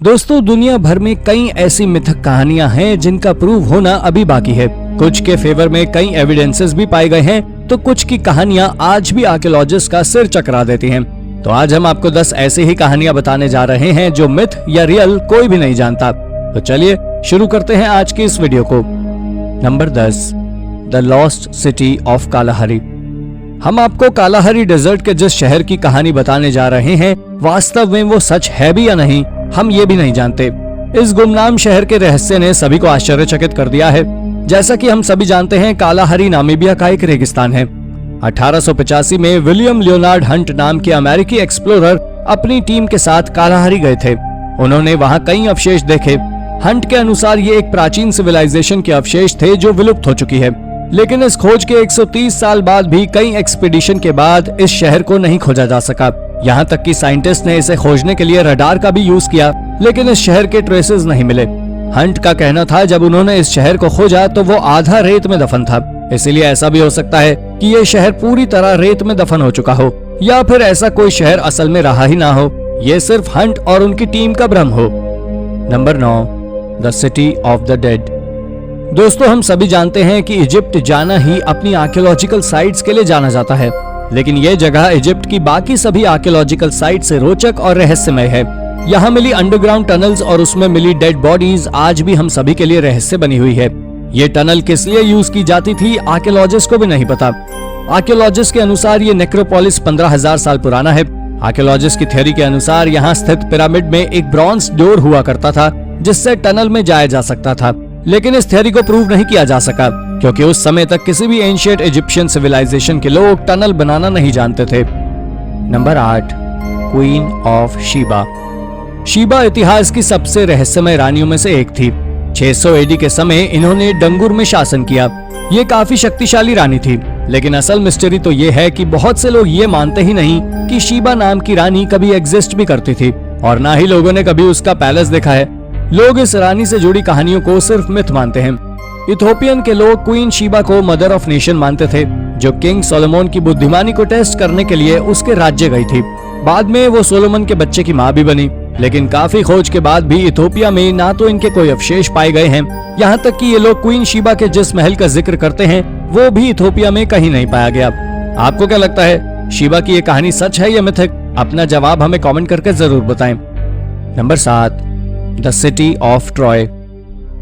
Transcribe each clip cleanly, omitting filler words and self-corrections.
दोस्तों, दुनिया भर में कई ऐसी मिथक कहानियां हैं जिनका प्रूव होना अभी बाकी है। कुछ के फेवर में कई एविडेंसेस भी पाए गए हैं, तो कुछ की कहानियां आज भी आर्कियोलॉजिस्ट का सिर चकरा देती हैं। तो आज हम आपको 10 ऐसी ही कहानियां बताने जा रहे हैं जो मिथ या रियल कोई भी नहीं जानता। तो चलिए शुरू करते हैं आज की इस वीडियो को। Number 10, the lost city of Kalahari. हम आपको कालाहारी डेजर्ट के जिस शहर की कहानी बताने जा रहे हैं, वास्तव में वो सच है भी या नहीं, हम ये भी नहीं जानते। इस गुमनाम शहर के रहस्य ने सभी को आश्चर्यचकित कर दिया है। जैसा कि हम सभी जानते हैं, कालाहारी नामीबिया का एक रेगिस्तान है। 1885 में विलियम लियोनार्ड हंट नाम के अमेरिकी एक्सप्लोरर अपनी टीम के साथ कालाहारी गए थे। उन्होंने वहां कई अवशेष देखे। हंट के अनुसार ये एक प्राचीन सिविलाइजेशन के अवशेष थे जो विलुप्त हो चुकी है। लेकिन इस खोज के 130 साल बाद भी कई एक्सपीडिशन के बाद इस शहर को नहीं खोजा जा सका। यहाँ तक कि साइंटिस्ट ने इसे खोजने के लिए रडार का भी यूज किया, लेकिन इस शहर के ट्रेसेस नहीं मिले। हंट का कहना था जब उन्होंने इस शहर को खोजा तो वो आधा रेत में दफन था। इसीलिए ऐसा भी हो सकता है कि ये शहर पूरी तरह रेत में दफन हो चुका हो, या फिर ऐसा कोई शहर असल में रहा ही ना हो। ये सिर्फ हंट और उनकी टीम का भ्रम हो। Number 9, the city of the dead. दोस्तों, हम सभी जानते हैं कि इजिप्ट जाना ही अपनी आर्कियोलॉजिकल साइट्स के लिए जाना जाता है, लेकिन यह जगह इजिप्ट की बाकी सभी आर्कियोलॉजिकल साइट से रोचक और रहस्यमय है। यहाँ मिली अंडरग्राउंड टनल्स और उसमें मिली डेड बॉडीज आज भी हम सभी के लिए रहस्य बनी हुई है। ये टनल किस लिए यूज की जाती थी, आर्कियोलॉजिस्ट को भी नहीं पता। आर्कियोलॉजिस्ट के अनुसार ये नेक्रोपोलिस 15,000 साल पुराना है। आर्कियोलॉजिस्ट की थ्योरी के अनुसार यहाँ स्थित पिरामिड में एक ब्रॉन्ज डोर हुआ करता था जिससे टनल में जाया जा सकता था, लेकिन इस थ्योरी को प्रूव नहीं किया जा सका क्योंकि उस समय तक किसी भी एंशिएंट इजिप्शियन सिविलाइजेशन के लोग टनल बनाना नहीं जानते थे। Number 8, queen of Sheba. Sheba इतिहास की सबसे रहस्यमय रानियों में से एक थी। 600 एडी के समय इन्होंने डंगुर में शासन किया। ये काफी शक्तिशाली रानी थी, लेकिन असल मिस्ट्री तो ये है कि बहुत से लोग ये मानते ही नहीं कि शीबा नाम की रानी कभी एग्जिस्ट भी करती थी, और ना ही लोगों ने कभी उसका पैलेस देखा है। लोग इस रानी से जुड़ी कहानियों को सिर्फ मिथ मानते हैं। इथोपियन के लोग क्वीन शीबा को मदर ऑफ नेशन मानते थे, जो किंग सोलोमन की बुद्धिमानी को टेस्ट करने के लिए उसके राज्य गई थी। बाद में वो सोलोमन के बच्चे की माँ भी बनी, लेकिन काफी खोज के बाद भी इथोपिया में ना तो इनके कोई अवशेष पाए गए हैं, यहाँ तक कि ये लोग क्वीन शीबा के जिस महल का जिक्र करते हैं वो भी इथोपिया में कहीं नहीं पाया गया। आपको क्या लगता है, शीबा की ये कहानी सच है या मिथ? अपना जवाब हमें कॉमेंट करके जरूर बताएं। Number 7, the city of Troy.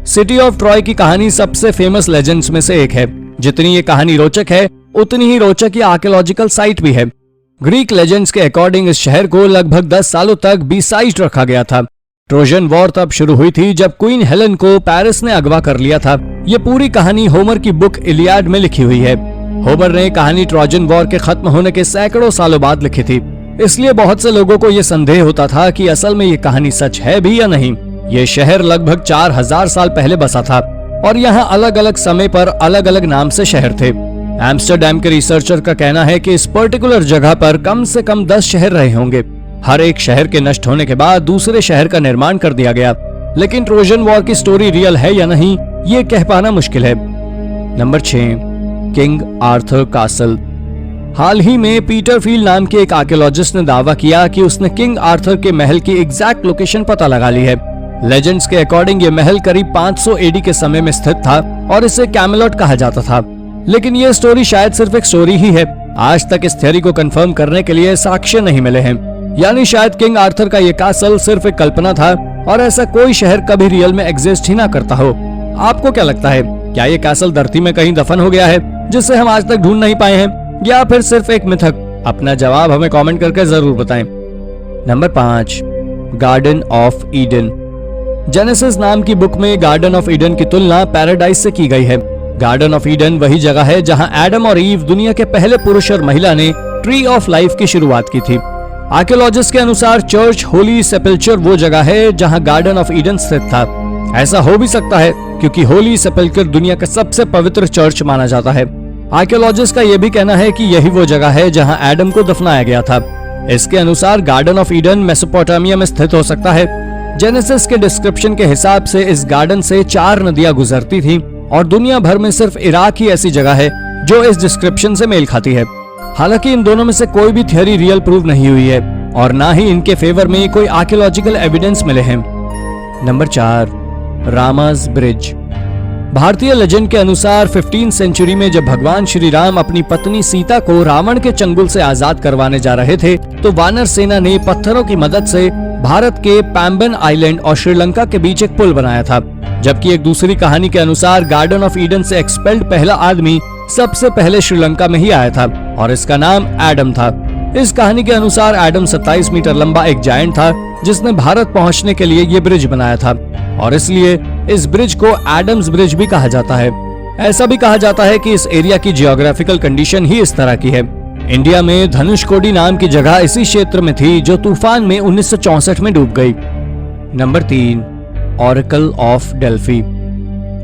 City of Troy की कहानी सबसे फेमस लेजेंड्स में से एक है। जितनी ये कहानी रोचक है, उतनी ही रोचक ये आर्कियोलॉजिकल साइट भी है। ग्रीक लेजेंड्स के अकॉर्डिंग इस शहर को लगभग 10 सालों तक बीसाइड रखा गया था। ट्रोजन वॉर तब शुरू हुई थी जब क्वीन हेलेन को पेरिस ने अगवा कर लिया था। ये पूरी कहानी होमर की बुक इलियाड में लिखी हुई है। होमर ने कहानी ट्रोजन वॉर के खत्म होने के सैकड़ों सालों बाद लिखी थी, इसलिए बहुत से लोगों को ये संदेह होता था कि असल में ये कहानी सच है भी या नहीं। ये शहर लगभग 4000 साल पहले बसा था और यहाँ अलग अलग समय पर अलग अलग नाम से शहर थे। एम्स्टरडैम के रिसर्चर का कहना है कि इस पर्टिकुलर जगह पर कम से कम 10 शहर रहे होंगे। हर एक शहर के नष्ट होने के बाद दूसरे शहर का निर्माण कर दिया गया, लेकिन ट्रोजन वॉर की स्टोरी रियल है या नहीं, ये कह पाना मुश्किल है। Number 6, King Arthur castle. हाल ही में पीटर फील्ड नाम के एक आर्कियोलॉजिस्ट ने दावा किया कि उसने किंग आर्थर के महल की एग्जैक्ट लोकेशन पता लगा ली है। लेजेंड्स के अकॉर्डिंग ये महल करीब 500 एडी के समय में स्थित था और इसे कैमेलॉट कहा जाता था, लेकिन ये स्टोरी शायद सिर्फ एक स्टोरी ही है। आज तक इस थ्योरी को कंफर्म करने के लिए साक्ष्य नहीं मिले हैं, यानी शायद किंग आर्थर का ये कासल सिर्फ एक कल्पना था और ऐसा कोई शहर कभी रियल में एग्जिस्ट ही ना करता हो। आपको क्या लगता है, क्या ये कासल धरती में कहीं दफन हो गया है जिससे हम आज तक ढूंढ नहीं पाए हैं, या फिर सिर्फ एक मिथक? अपना जवाब हमें कॉमेंट करके जरूर बताएं। Number 5, garden of Eden. Genesis नाम की बुक में गार्डन ऑफ ईडन की तुलना पैराडाइज से की गई है। गार्डन ऑफ ईडन वही जगह है जहां एडम और ईव, दुनिया के पहले पुरुष और महिला, ने ट्री ऑफ लाइफ की शुरुआत की थी। आर्कियोलॉजिस्ट के अनुसार चर्च होली सेपल्चर वो जगह है जहां गार्डन ऑफ ईडन स्थित था। ऐसा हो भी सकता है क्योंकि होली सेपल्चर दुनिया का सबसे पवित्र चर्च माना जाता है। आर्कियोलॉजिस्ट का यह भी कहना है कि यही वो जगह है जहां एडम को दफनाया गया था। इसके अनुसार गार्डन ऑफ ईडन मेसोपोटामिया में स्थित हो सकता है। जेनेसिस के डिस्क्रिप्शन के हिसाब से इस गार्डन से 4 नदियां गुजरती थी और दुनिया भर में सिर्फ इराक ही ऐसी जगह है जो इस डिस्क्रिप्शन से मेल खाती है। हालांकि इन दोनों में से कोई भी थ्योरी रियल प्रूव नहीं हुई है और ना ही इनके फेवर में कोई आर्कियोलॉजिकल एविडेंस मिले हैं। Number 4, रामास bridge. भारतीय लेजेंड के अनुसार 15वीं सेंचुरी में जब भगवान श्री राम अपनी पत्नी सीता को रावण के चंगुल से आजाद करवाने जा रहे थे, तो वानर सेना ने पत्थरों की मदद से भारत के पैम्बन आइलैंड और श्रीलंका के बीच एक पुल बनाया था। जबकि एक दूसरी कहानी के अनुसार गार्डन ऑफ ईडन से एक्सपेल्ड पहला आदमी सबसे पहले श्रीलंका में ही आया था और इसका नाम एडम था। इस कहानी के अनुसार एडम 27 मीटर लंबा एक जायंट था जिसने भारत पहुंचने के लिए ये ब्रिज बनाया था और इसलिए इस ब्रिज को एडम्स ब्रिज भी कहा जाता है। ऐसा भी कहा जाता है कि इस एरिया की जियोग्राफिकल कंडीशन ही इस तरह की है। इंडिया में धनुषकोडी नाम की जगह इसी क्षेत्र में थी जो तूफान में 1964 में डूब गई। Number 3, oracle of Delphi.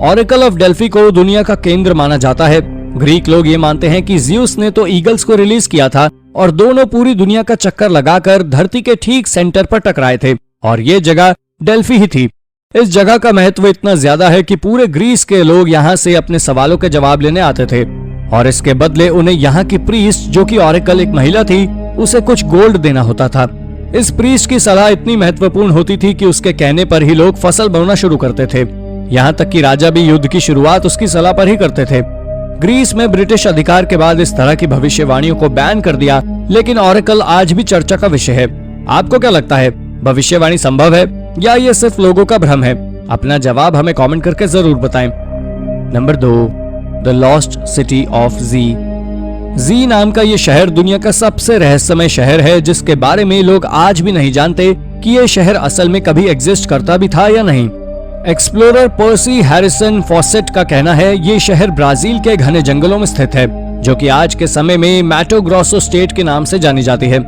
Oracle of Delphi को दुनिया का केंद्र माना जाता है। ग्रीक लोग ये मानते हैं कि ज़्यूस ने तो ईगल्स को रिलीज किया था और दोनों पूरी दुनिया का चक्कर लगाकर धरती के ठीक सेंटर पर टकराए थे और ये जगह डेल्फी ही थी। इस जगह का महत्व इतना ज्यादा है कि पूरे ग्रीस के लोग यहाँ से अपने सवालों के जवाब लेने आते थे और इसके बदले उन्हें यहाँ की प्रीस्ट, जो कि ऑरेकल एक महिला थी, उसे कुछ गोल्ड देना होता था। इस प्रीस्ट की सलाह इतनी महत्वपूर्ण होती थी कि उसके कहने पर ही लोग फसल बोना शुरू करते थे। यहाँ तक कि राजा भी युद्ध की शुरुआत उसकी सलाह पर ही करते थे। ग्रीस में ब्रिटिश अधिकार के बाद इस तरह की भविष्यवाणियों को बैन कर दिया, लेकिन ऑरेकल आज भी चर्चा का विषय है। आपको क्या लगता है, भविष्यवाणी संभव है या ये सिर्फ लोगों का भ्रम है? अपना जवाब हमें कमेंट करके जरूर बताएं। Number 2, the lost city of Z. Z नाम का ये शहर दुनिया का सबसे रहस्यमय शहर है जिसके बारे में लोग आज भी नहीं जानते कि ये शहर असल में कभी एग्जिस्ट करता भी था या नहीं। एक्सप्लोरर पर्सी हैरिसन फॉसेट का कहना है ये शहर ब्राजील के घने जंगलों में स्थित है, जो कि आज के समय में मैटो ग्रोसो स्टेट के नाम से जानी जाती है।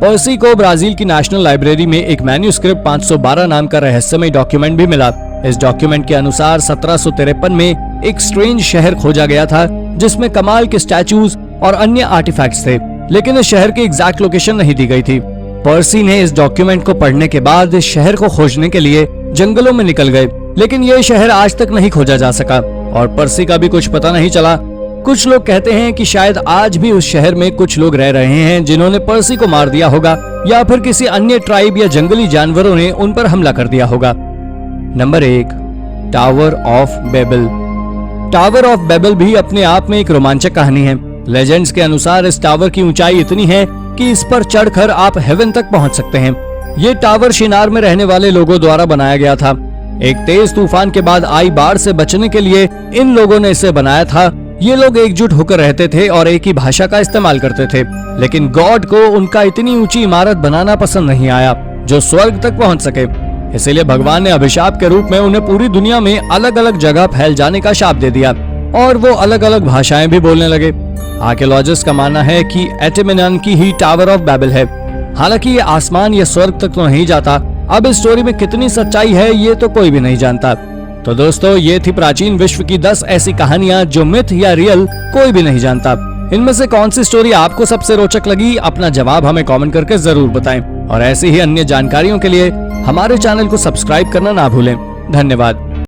पर्सी को ब्राजील की नेशनल लाइब्रेरी में एक मैन्यूस्क्रिप्ट 512 नाम का रहस्यमय डॉक्यूमेंट भी मिला। इस डॉक्यूमेंट के अनुसार 1753 में एक स्ट्रेंज शहर खोजा गया था जिसमें कमाल के स्टैचूज और अन्य आर्टिफैक्ट्स थे, लेकिन इस शहर की एग्जैक्ट लोकेशन नहीं दी गई थी। पर्सी ने इस डॉक्यूमेंट को पढ़ने के बाद इस शहर को खोजने के लिए जंगलों में निकल गए, लेकिन ये शहर आज तक नहीं खोजा जा सका और पर्सी का भी कुछ पता नहीं चला। कुछ लोग कहते हैं कि शायद आज भी उस शहर में कुछ लोग रह रहे हैं जिन्होंने पर्सी को मार दिया होगा या फिर किसी अन्य ट्राइब या जंगली जानवरों ने उन पर हमला कर दिया होगा। Number 1, tower of Babel. Tower of Babel भी अपने आप में एक रोमांचक कहानी है। लेजेंड्स के अनुसार इस टावर की ऊंचाई इतनी है कि इस पर चढ़कर आप हेवन तक पहुंच सकते हैं। ये टावर शिनार में रहने वाले लोगों द्वारा बनाया गया था। एक तेज तूफान के बाद आई बाढ़ से बचने के लिए इन लोगों ने इसे बनाया था। ये लोग एकजुट होकर रहते थे और एक ही भाषा का इस्तेमाल करते थे, लेकिन गॉड को उनका इतनी ऊंची इमारत बनाना पसंद नहीं आया जो स्वर्ग तक पहुंच सके। इसीलिए भगवान ने अभिशाप के रूप में उन्हें पूरी दुनिया में अलग अलग जगह फैल जाने का शाप दे दिया और वो अलग अलग भाषाएं भी बोलने लगे। आर्कियोलॉजिस्ट का मानना है कि एटेमिनन की ही टावर ऑफ बेबल है। हालांकि ये आसमान या स्वर्ग तक तो नहीं जाता। अब इस स्टोरी में कितनी सच्चाई है ये तो कोई भी नहीं जानता। तो दोस्तों, ये थी प्राचीन विश्व की 10 ऐसी कहानियां जो मिथ या रियल कोई भी नहीं जानता। इनमें से कौन सी स्टोरी आपको सबसे रोचक लगी? अपना जवाब हमें कमेंट करके जरूर बताएं और ऐसी ही अन्य जानकारियों के लिए हमारे चैनल को सब्सक्राइब करना ना भूलें। धन्यवाद।